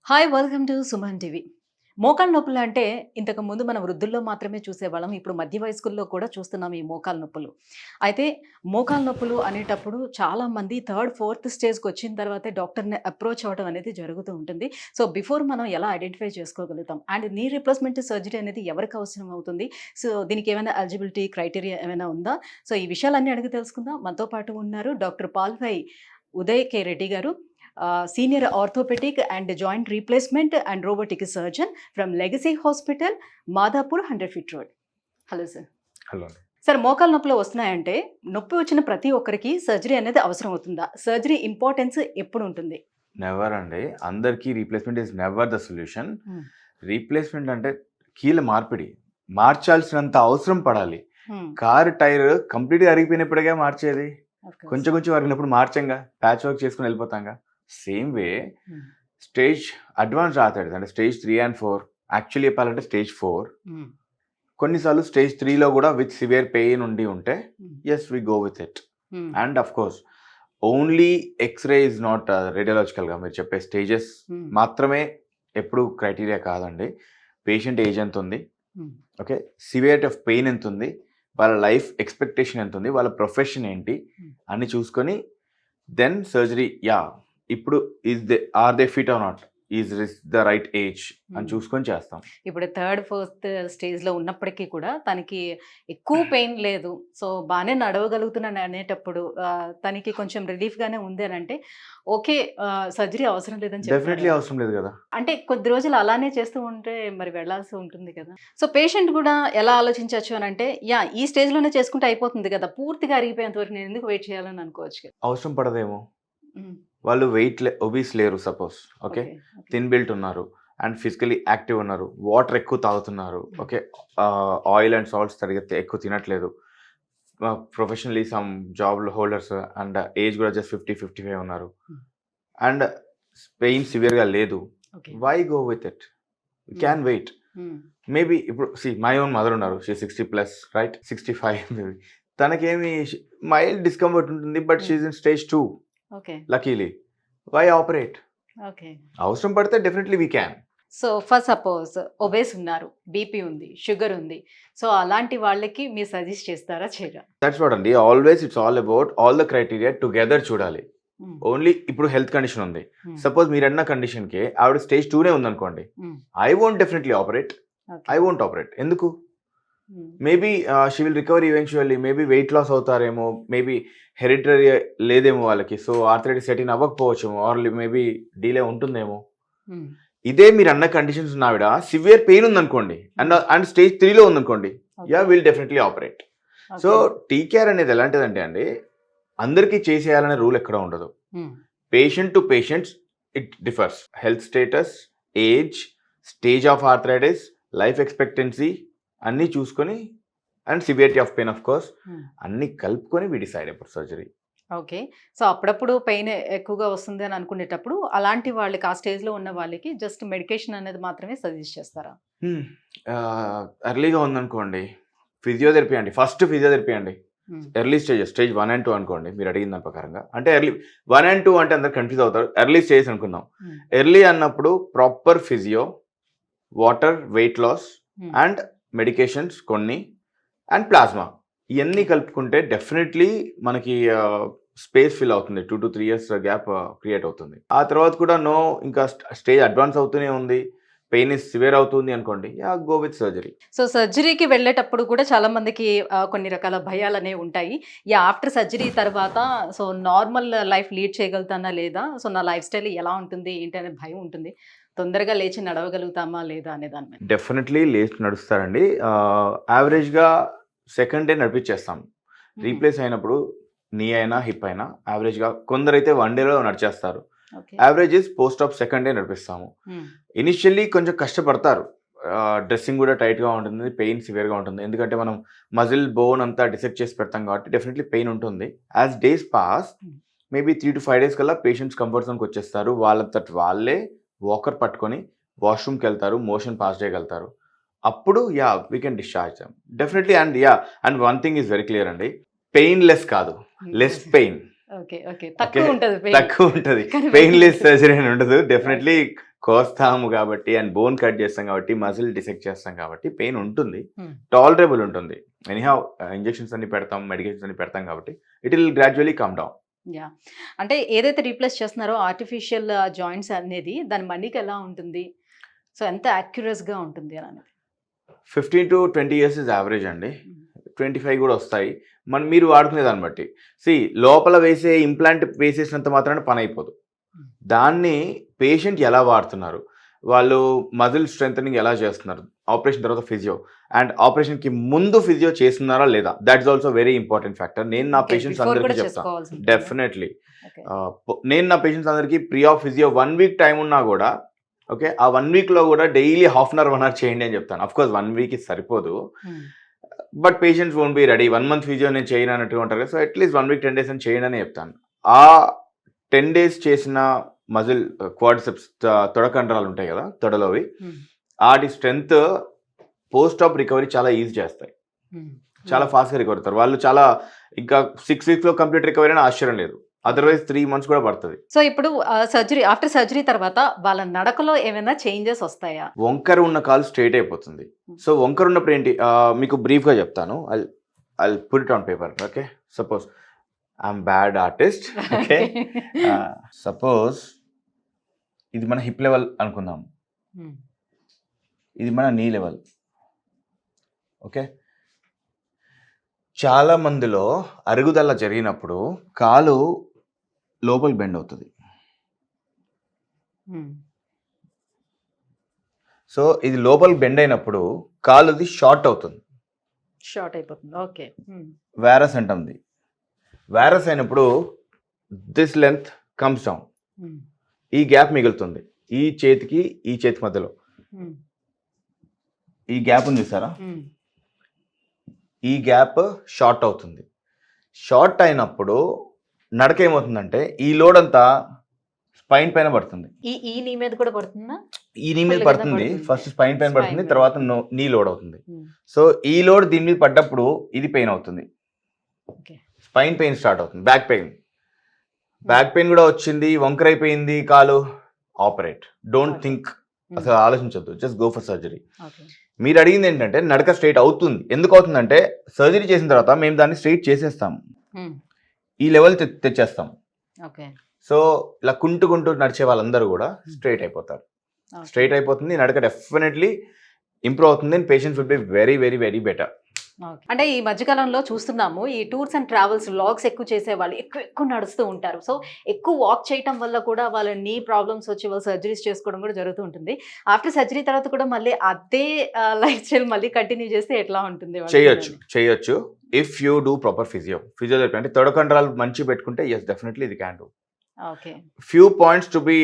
Hi welcome to Suman TV. మోకాళ్ళ నొప్పులు అంటే ఇంతకుముందు మనం వృద్ధుల్లో మాత్రమే చూసేవాళ్ళం. ఇప్పుడు మధ్య వయస్కుల్లో కూడా చూస్తున్నాం ఈ మోకాళ్ళ నొప్పులు. అయితే మోకాళ్ళ నొప్పులు అనేటప్పుడు చాలామంది థర్డ్, ఫోర్త్ స్టేజ్‌కి వచ్చిన తర్వాతే డాక్టర్‌ని అప్రోచ్ అవ్వడం అనేది జరుగుతూ ఉంటుంది. సో, బిఫోర్ మనం ఎలా ఐడెంటిఫై చేసుకోగలుగుతాం? అండ్ నీ రీప్లేస్‌మెంట్ సర్జరీ అనేది ఎవరికి అవసరం అవుతుంది? సో, దీనికి ఏమైనా ఎలిజిబిలిటీ క్రైటీరియా ఏమైనా ఉందా? సో, ఈ విషయాలన్నీ అడిగి తెలుసుకుందాం. మనతో పాటు ఉన్నారు డాక్టర్ పాల్‌వై ఉదయ్ కె. రెడ్డి గారు. Senior Orthopedic and Joint Replacement and Robotic Surgeon from Legacy Hospital, Madhapur, 100 Feet Road. Hello sir. Hello. Sir, మోకాళ్ళ నొప్పులు వస్తున్నాయంటే నొప్పి వచ్చిన ప్రతి ఒక్కరికి సర్జరీ అనేది అవసరం అవుతుందా? సర్జరీ ఇంపార్టెన్స్ ఎప్పుడు ఉంటుంది? నెవర్ అండి. అందరికీ replacement is never the solution. Replacement అంటే కీళ్ళ మార్పిడి. మార్చాల్సినంత అవసరం పడాలి. కారు టైర్ కంప్లీట్గా అరిగిపోయినప్పుడుగా మార్చేది. కొంచెం కొంచెం అరిగినప్పుడు మార్చంగా, ప్యాచ్ వర్క్ చేసుకుని వెళ్ళిపోతాంగా. Same way stage advance arthritis అంటే స్టేజ్ 3 and 4, యాక్చువల్లీ చెప్పాలంటే స్టేజ్ 4, కొన్నిసార్లు స్టేజ్ 3లో కూడా విత్ సివియర్ పెయిన్ ఉంటే yes we go with it. And of course only x ray is not రేడియాలజికల్గా మీరు చెప్పే స్టేజెస్ మాత్రమే ఎప్పుడు క్రైటీరియా కాదండి. పేషెంట్ ఏజ్ ఎంత ఉంది, ఓకే, సివియరిటీ ఆఫ్ పెయిన్ ఎంత ఉంది, వాళ్ళ లైఫ్ ఎక్స్పెక్టేషన్ ఎంత ఉంది, వాళ్ళ ప్రొఫెషన్ ఏంటి అన్ని చూసుకొని దెన్ సర్జరీ ఇప్పుడు are they fit or not, is the right age అని చూసుకొని చేస్తాం. ఇప్పుడు థర్డ్, ఫోర్త్ స్టేజ్లో ఉన్నప్పటికీ కూడా తనకి ఎక్కువ పెయిన్ లేదు, సో బాగానే నడవగలుగుతున్నాను అనేటప్పుడు తనకి కొంచెం రిలీఫ్గానే ఉంది అని అంటే ఓకే, సర్జరీ అవసరం లేదని డెఫినెట్లీ అవసరం లేదు కదా. అంటే కొద్ది రోజులు అలానే చేస్తూ ఉంటే మరి వెళ్లాల్సి ఉంటుంది కదా. సో పేషెంట్ కూడా ఎలా ఆలోచించవచ్చు అని అంటే ఈ స్టేజ్లోనే చేసుకుంటే అయిపోతుంది కదా, పూర్తిగా అరిగిపోయేంత వరకు నేను ఎందుకు వెయిట్ చేయాలని అనుకోవచ్చు. అవసరం పడదేమో. వాళ్ళు ఒబీస్ లేరు సపోజ్, ఓకే, థిన్ బిల్ట్ ఉన్నారు అండ్ ఫిజికలీ యాక్టివ్ ఉన్నారు, వాటర్ ఎక్కువ తాగుతున్నారు, ఓకే, ఆయిల్ అండ్ సాల్ట్స్ తరిగితే ఎక్కువ తినట్లేదు, professionally some job holders and age కూడా జస్ట్ 50-55 ఉన్నారు అండ్ పెయిన్ సివియర్గా లేదు, why go with it? You can wait. Maybe ఇప్పుడు మై ఓన్ మదర్ ఉన్నారు, షీ 60+ రైట్, 65 మేబీ, తనకేమి మైల్డ్ డిస్కంఫర్ట్ ఉంటుంది but she in stage 2. Luckily why operate? అవసరం పడితే definitely we can. So for suppose obese ఉన్నారు, BP ఉంది, sugar ఉంది, so అలాంటి వాళ్ళకి మీరు సజెస్ట్ చేస్తారా చేయరా? దట్స్ వాట్ అండి, always it's all about all the criteria together చూడాలి. ఓన్లీ ఇప్పుడు హెల్త్ కండిషన్ ఉంది, సపోజ్ మీరు అన్న కండిషన్కి ఆవిడ స్టేజ్ 2 ఉందనుకోండి, ఐ వోంట్ డెఫినెట్లీ ఆపరేట్. ఎందుకు? Maybe she will recover eventually, maybe weight loss అవుతారేమో, మేబీ హెరిటరీ లేదేమో వాళ్ళకి, సో ఆర్థరైటిస్ సెటిన్ అవ్వకపోవచ్చేమో, ఆర్ మేబీ డీలే ఉంటుందేమో. ఇదే మీరు అన్న కండిషన్స్ ఉన్న ఆవిడ సివియర్ పెయిన్ ఉందనుకోండి అండ్ స్టేజ్ 3లో ఉందనుకోండి, will definitely operate. So TKR అనేది ఎలాంటిదంటే అండి, అందరికీ చేసేయాలనే రూల్ ఎక్కడ ఉండదు. Patient to patients it differs. Health status, age, stage of arthritis, life expectancy అన్నీ చూసుకొని and severity of pain of course అన్ని కలుపుకొని we decide about surgery. Okay. So అప్పుడప్పుడు పెయిన్ ఎక్కువగా వస్తుంది అని అనుకునేటప్పుడు అలాంటి వాళ్ళకి, ఆ స్టేజ్లో ఉన్న వాళ్ళకి జస్ట్ మెడికేషన్ అనేది మాత్రమే సజెస్ట్ చేస్తారా? ఎర్లీగా ఉందనుకోండి ఫిజియోథెరపీ అండి, ఫస్ట్ ఫిజియోథెరపీ అండి. ఎర్లీ స్టేజెస్, స్టేజ్ 1 and 2 అనుకోండి మీరు అడిగిన దాని ప్రకారంగా. అంటే ఎర్లీ 1 and 2 అంటే అందరు కన్ఫ్యూజ్ అవుతారు. ఎర్లీ స్టేజ్ అనుకుందాం. ఎర్లీ అన్నప్పుడు proper physio, water, weight loss and medications కొన్ని అండ్ ప్లాస్మా, ఇవన్నీ కలుపుకుంటే డెఫినెట్లీ మనకి స్పేస్ ఫిల్ అవుతుంది. 2 to 3 years గ్యాప్ క్రియేట్ అవుతుంది. ఆ తర్వాత కూడా ఇంకా స్టేజ్ అడ్వాన్స్ అవుతూనే ఉంది, పెయిన్ ఇస్ సివియర్ అవుతుంది అనుకోండి, గో విత్ సర్జరీ. సో సర్జరీకి వెళ్ళేటప్పుడు కూడా చాలా మందికి కొన్ని రకాల భయాలు అనేవి ఉంటాయి. ఆఫ్టర్ సర్జరీ తర్వాత సో నార్మల్ లైఫ్ లీడ్ చేయగలుగుతానా లేదా, సో నా లైఫ్ స్టైల్ ఎలా ఉంటుంది ఏంటి అనే భయం ఉంటుంది. తొందరగా లేచి నడవగలుగుతామా లేదా అనే దాని మీద. డెఫినెట్లీ లేచి నడుస్తారండి. యావరేజ్గా సెకండ్ డే నడిపించేస్తాం. రీప్లేస్ అయినప్పుడు నీ అయినా హిప్ అయినా యావరేజ్గా కొందరైతే 1 dayలో నడిచేస్తారు. Average is post of second day నడిపిస్తాము. ఇనిషియల్లీ కొంచెం కష్టపడతారు, డ్రెస్సింగ్ కూడా టైట్గా ఉంటుంది, పెయిన్ సివియర్గా ఉంటుంది, ఎందుకంటే మనం మజిల్ బోన్ అంతా డిసెక్ట్ చేసి పెడతాం కాబట్టి డెఫినెట్లీ పెయిన్ ఉంటుంది. As days pass maybe 3 to 5 days కల్లా పేషెంట్స్ కంఫర్ట్ జోన్కి వచ్చేస్తారు. వాళ్ళే వాకర్ పట్టుకొని వాష్రూమ్కి వెళ్తారు, మోషన్ పాస్ చేయగలుగుతారు. అప్పుడు we can discharge them definitely. And one thing is very clear అండి, పెయిన్ లెస్ కాదు, లెస్ పెయిన్. ఓకే ఓకే తక్కువ ఉంటుంది తక్కువ ఉంటుంది. పెయిన్లెస్ సర్జరీ అని ఉండదు. డెఫినెట్లీ కోస్తాము కాబట్టి అండ్ బోన్ కట్ చేస్తాం కాబట్టి మజిల్ డిసెక్ట్ చేస్తాం కాబట్టి పెయిన్ ఉంటుంది, టాలరబుల్ ఉంటుంది. ఎనీహౌ ఇంజెక్షన్స్ అన్ని పెడతాం, మెడికేషన్స్ అన్ని పెడతాం కాబట్టి it will gradually come down. Yeah అంటే ఏదైతే రీప్లేస్ చేస్తున్నారో ఆర్టిఫిషియల్ జాయింట్స్ అనేది దాని మనీకి ఎలా ఉంటుంది, సో ఎంత యాక్యురస్గా ఉంటుంది అని అనేది? 15 to 20 years ఇస్ యావరేజ్ అండి. 25 కూడా వస్తాయి మీరు వాడుకునే దాన్ని బట్టి. లోపల వేసే ఇంప్లాంట్ వేసేసినంత మాత్రాన పని అయిపోదు. దాన్ని పేషెంట్ ఎలా వాడుతున్నారు, వాళ్ళు మజిల్ స్ట్రెంథనింగ్ ఎలా చేస్తున్నారు, ఆపరేషన్ తర్వాత ఫిజియో అండ్ ఆపరేషన్కి ముందు ఫిజియో చేస్తున్నారా లేదా, that is also very important factor. నేను నా పేషెంట్స్ అందరికీ చెప్తాను డెఫినెట్లీ. నేను నా పేషెంట్స్ అందరికీ pre of physio 1 week time ఉన్నా కూడా ఓకే ఆ 1 weekలో కూడా డైలీ ½ hour 1 hour చేయండి అని చెప్తాను. అఫ్ కోర్స్ 1 week సరిపోదు, but patients won't be ready 1 month physio నేను చేయను అన్నట్టుగా ఉంటారు కదా. సో అట్లీస్ట్ 1 week 10 days అని చేయండి అని చెప్తాను. ఆ 10 days చేసిన మజిల్ క్వాడ్రిసెప్స్ తొడకండరాలు ఉంటాయి కదా తొడలోవి, వాటి స్ట్రెంగ్త్ పోస్ట్ ఆప్ రికవరీ చాలా ఈజీ చేస్తాయి, చాలా ఫాస్ట్గా రికవర్ అవుతారు వాళ్ళు. చాలా ఇంకా 6 weeks కంప్లీట్ రికవరీ అని ఆశ్చర్యం లేదు, అదర్వైజ్ 3 months కూడా పడుతుంది. సో ఇప్పుడు సర్జరీ ఆఫ్టర్ సర్జరీ తర్వాత వాళ్ళ నడకలో ఏమైనా చేంజెస్ వస్తాయా? వంకర ఉన్న కాలు స్ట్రైట్ అయిపోతుంది. సో వంకర ఉన్నప్పుడు ఏంటి మీకు బ్రీఫ్గా చెప్తాను. I put it on paper. Okay suppose I'm bad artist. Okay suppose ఇది మన హిప్ లెవెల్ అనుకుందాం, ఇది మన నీ లెవెల్. ఓకే చాలా మందిలో అరుగుదల జరిగినప్పుడు కాలు లోపలికి బెండ్ అవుతుంది. సో ఇది లోపలికి బెండ్ అయినప్పుడు కాలుది షార్ట్ అవుతుంది, షార్ట్ అయిపోతుంది. ఓకే వ్యారస్ అంటుంది. వ్యారస్ అయినప్పుడు దిస్ లెంత్ కమ్స్ డౌన్, ఈ గ్యాప్ మిగులుతుంది ఈ చేతికి ఈ చేతి మధ్యలో. ఈ గ్యాప్ ఉంది చూసారా, ఈ గ్యాప్ షార్ట్ అవుతుంది. షార్ట్ అయినప్పుడు నడక ఏమవుతుందంటే ఈ లోడ్ అంతా స్పైన్ పైన పడుతుంది. ఈ నీ మీద కూడా పడుతుందా? ఈ నీ మీద పడుతుంది, ఫస్ట్ స్పైన్ పైన పడుతుంది, తర్వాత నీ లోడ్ అవుతుంది. సో ఈ లోడ్ దీని మీద పడ్డప్పుడు ఇది పెయిన్ అవుతుంది, స్పైన్ పెయిన్ స్టార్ట్ అవుతుంది. బ్యాక్ పెయిన్ కూడా వచ్చింది, వంకర అయిపోయింది కాలు, ఆపరేట్. డోంట్ థింక్, అసలు ఆలోచించొద్దు, జస్ట్ గో ఫర్ సర్జరీ. మీరు అడిగింది ఏంటంటే నడక స్ట్రైట్ అవుతుంది. ఎందుకు అవుతుందంటే సర్జరీ చేసిన తర్వాత మేము దాన్ని స్ట్రైట్ చేసేస్తాం, ఈ లెవెల్ తెచ్చేస్తాం. సో ఇలా కుంటూ నడిచే వాళ్ళందరూ కూడా స్ట్రైట్ అయిపోతారు. స్ట్రైట్ అయిపోతుంది, నడక డెఫినెట్లీ ఇంప్రూవ్ అవుతుంది. Patients will be very very very better. అంటే ఈ మధ్యకాలంలో చూస్తున్నాము ఈ టూర్స్ అండ్ ట్రావెల్స్ వ్లాగ్స్ ఎక్కువ చేసే వాళ్ళు ఎక్కువ నడుస్తూ ఉంటారు. సో ఎక్కువ వాక్ చేయటం వల్ల కూడా వాళ్ళ నీ ప్రాబ్లమ్స్ వచ్చి వాళ్ళు సర్జరీస్ చేసుకోవడం కూడా జరుగుతూ ఉంటుంది. ఆఫ్టర్ సర్జరీ తర్వాత కూడా మళ్ళీ అదే లైఫ్ స్టైల్ మళ్ళీ కంటిన్యూ చేస్తే ఎట్లా ఉంటుంది? చేయొచ్చు if you do proper physiotherapy. అంటే తొడకండరాలు మంచి పెట్టుకుంటే ఎస్ డెఫినెట్లీ ఇది can do. Few points to be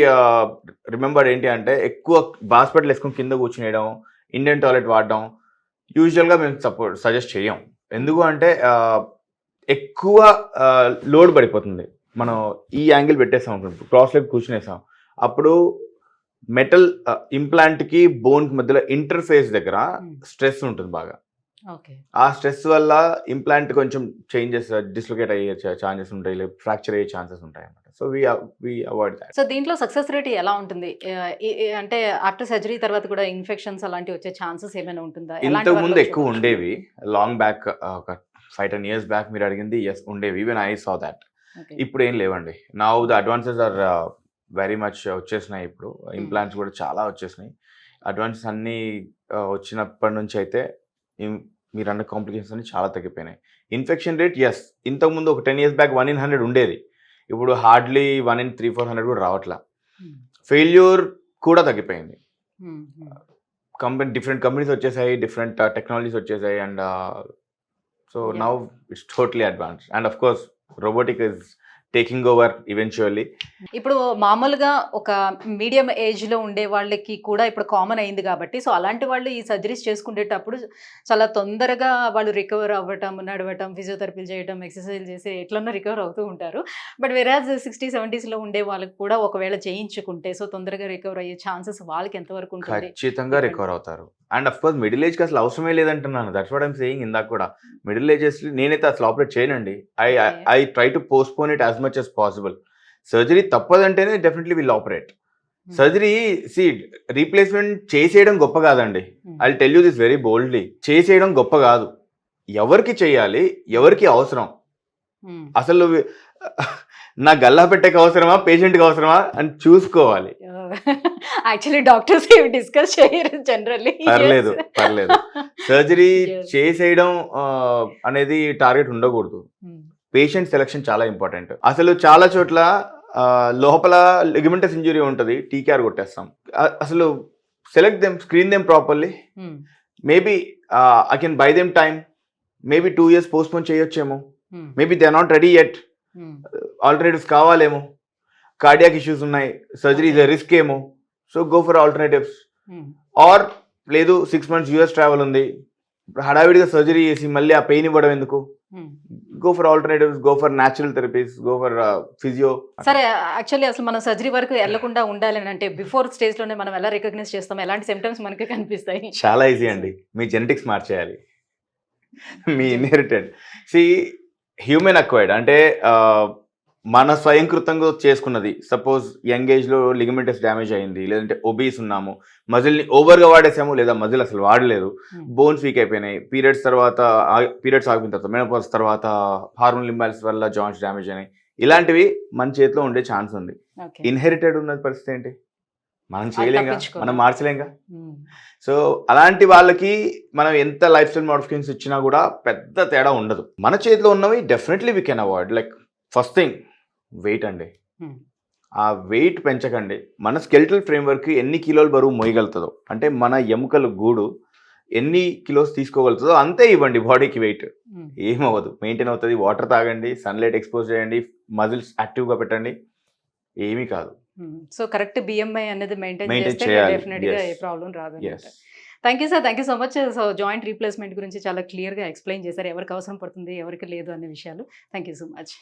remembered ఏంటి అంటే ఎక్కువ హాస్పిటల్ వేసుకొని కింద కూర్చునేయడం, ఇండియన్ టాయిలెట్ వాడడం యూజువల్గా మేము సజెస్ట్ చేయం. ఎందుకు అంటే ఎక్కువ లోడ్ పడిపోతుంది. మనం ఈ యాంగిల్ పెట్టేస్తాం అనుకుంటాం, క్రాస్ లెగ్ కూర్చునేసాం, అప్పుడు మెటల్ ఇంప్లాంట్కి బోన్కి మధ్యలో ఇంటర్ఫేస్ దగ్గర స్ట్రెస్ ఉంటుంది బాగా. ఆ స్ట్రెస్ వల్ల ఇంప్లాంట్ కొంచెం చేంజెస్ డిస్లొకేట్ అయ్యే ఛాన్సెస్ ఉంటాయి, లేదా ఫ్రాక్చర్ అయ్యే ఛాన్సెస్ ఉంటాయి అన్నమాట. So we avoid that. So దీంట్లో సక్సెస్ రేట్ ఎలా ఉంటుంది? అంటే ఆఫ్టర్ సర్జరీ తర్వాత కూడా ఇన్ఫెక్షన్స్ అలాంటివి వచ్చే ఛాన్సెస్ ఏమైనా ఉంటుందా? ఇంతకు ముందు ఎక్కువ ఉండేవి, లాంగ్ బ్యాక్ ఒక 5-10 years బ్యాక్ మీరు అడిగింది ఎస్ ఉండేవి, ఈవెన్ ఐ సా దాట్. ఇప్పుడు ఏం లేవండి. Now the advances are very much వచ్చేసినాయి. ఇప్పుడు ఇంప్లాంట్స్ కూడా చాలా వచ్చేసినాయి. అడ్వాన్సెస్ అన్నీ వచ్చినప్పటి నుంచి అయితే మీరు అన్న కాంప్లికేషన్స్ అన్ని చాలా తగ్గిపోయినాయి. ఇన్ఫెక్షన్ రేట్ ఎస్ ఇంతకుముందు ఒక 10 years బ్యాక్ 1 in 100 ఉండేది, ఇప్పుడు హార్డ్లీ 1 in 300-400 కూడా రావట్లా. ఫెయిల్యూర్ కూడా తగ్గిపోయింది. డిఫరెంట్ కంపెనీస్ వచ్చేసాయి, డిఫరెంట్ టెక్నాలజీస్ వచ్చేసాయి, and so now it's totally advance. And of course robotic is taking over eventually. ఇప్పుడు మామూలుగా ఒక మీడియం ఏజ్లో ఉండే వాళ్ళకి కూడా ఇప్పుడు కామన్ అయింది కాబట్టి, సో అలాంటి వాళ్ళు ఈ సర్జరీస్ చేసుకునేటప్పుడు చాలా తొందరగా వాళ్ళు రికవర్ అవ్వటం, నడవటం, ఫిజియోథెరపీలు చేయడం, ఎక్సర్సైజ్ చేసి ఎట్లన్నా రికవర్ అవుతూ ఉంటారు. బట్ వెరాజ్ 60-70sలో ఉండే వాళ్ళకి కూడా ఒకవేళ చేయించుకుంటే సో తొందరగా రికవర్ అయ్యే ఛాన్సెస్ వాళ్ళకి ఎంతవరకు ఉంటుంది? ఖచ్చితంగా రికవర్ అవుతారు. అండ్ అఫ్ కోర్స్ మిడిల్ ఏజ్కి అసలు అవసరమే లేదంటున్నాను. That's what I'm saying. ఇందాక కూడా మిడిల్ ఏజెస్ నేనైతే అసలు ఆపరేట్ చేయనండి. I try to postpone it as as much as possible. Surgery తప్పదంటేనే definitely will operate. Surgery replacement చేసేయడం గొప్ప కాదండి. I tell you this very boldly. చేసేయడం గొప్ప కాదు. ఎవరికి చేయాలి, ఎవరికి అవసరం, అసలు నా గల్లా పెట్టేకి అవసరమా, పేషెంట్కి అవసరమా అని చూసుకోవాలి. యాక్చువల్లీ డాక్టర్స్ డిస్కస్ చేయరు జనరల్లీ. పర్లేదు. సర్జరీ చేసేయడం అనేది టార్గెట్ ఉండకూడదు. పేషెంట్ సెలెక్షన్ చాలా ఇంపార్టెంట్. అసలు చాలా చోట్ల లోపల లిగమెంటస్ ఇంజరీ ఉంటుంది, టీకేఆర్ కొట్టేస్తాం. అసలు select them, screen them properly. Maybe I can buy them time. Maybe 2 years postpone చేయొచ్చేమో. Maybe they are not ready yet. Alternatives కావాలేమో. కార్డియాక్ ఇష్యూస్ ఉన్నాయి, సర్జరీ ఇస్ ఎ రిస్క్ ఏమో. So go for alternatives. Or లేదు 6 months US travel ఉంది, హడావిడిగా surgery చేసి మళ్ళీ ఆ పెయిన్ ఇవ్వడం ఎందుకు? Go for alternatives, go for natural therapies, go for physio. సరే, యాక్చువల్లీ అసలు మనం సర్జరీ వరకు వెళ్లకుండా ఉండాలి అంటే బిఫోర్ స్టేజ్ లోనే మనం ఎలా రికగ్నైజ్ చేస్తాం, ఎలాంటి సిమ్టమ్స్ మనకి కనిపిస్తాయి? చాలా ఈజీ అండి. మీ జెనెటిక్స్ మార్చేయాలి, మీ ఇన్హెరిటెడ్. హ్యూమన్ అక్వైర్డ్ అంటే మన స్వయంకృతంగా చేసుకున్నది. సపోజ్ యంగ్ ఏజ్ లో లిగమెంటస్ డ్యామేజ్ అయింది, లేదంటే ఒబీస్ ఉన్నాము, మజిల్ని ఓవర్గా వాడేసాము, లేదా మజిల్ అసలు వాడలేదు, బోన్స్ వీక్ అయిపోయినాయి, పీరియడ్స్ ఆగిపోయిన తర్వాత, మెనోపాజ్ తర్వాత హార్మోన్ ఇంబాలెన్స్ వల్ల జాయింట్స్ డ్యామేజ్ అయినాయి, ఇలాంటివి మన చేతిలో ఉండే ఛాన్స్ ఉంది. ఇన్హెరిటెడ్ ఉన్న పరిస్థితి ఏంటి? మనం చేయలేంగా, మనం మార్చలేంగా. సో అలాంటి వాళ్ళకి మనం ఎంత లైఫ్ స్టైల్ మోడిఫికేషన్స్ ఇచ్చినా కూడా పెద్ద తేడా ఉండదు. మన చేతిలో ఉన్నవి definitely we can avoid. Like first thing weight అండి. ఆ వెయిట్ పెంచకండి. మన స్కెలిటల్ ఫ్రేమ్వర్క్ ఎన్ని కిలోలు బరువు మోయగలుగుతుందో, అంటే మన ఎముకల గూడు ఎన్ని కిలోస్ తీసుకోగలుగుతుందో అంతే ఇవ్వండి బాడీకి వెయిట్. ఏమవ్వదు, మెయింటైన్ అవుతుంది. వాటర్ తాగండి, సన్లైట్ ఎక్స్పోజ్ చేయండి, మజిల్స్ యాక్టివ్గా పెట్టండి, ఏమీ కాదు. సో కరెక్ట్ BMI అనేది మెయింటైన్ చేస్తే డెఫినెట్గా ఏ ప్రాబ్లం రాదు. Thank you sir, thank you so much. So joint replacement గురించి చాలా క్లియర్గా ఎక్స్ప్లెయిన్ చేశారు, ఎవరికి అవసరం పడుతుంది, ఎవరికి లేదు అనే విషయాలు. Thank you so much.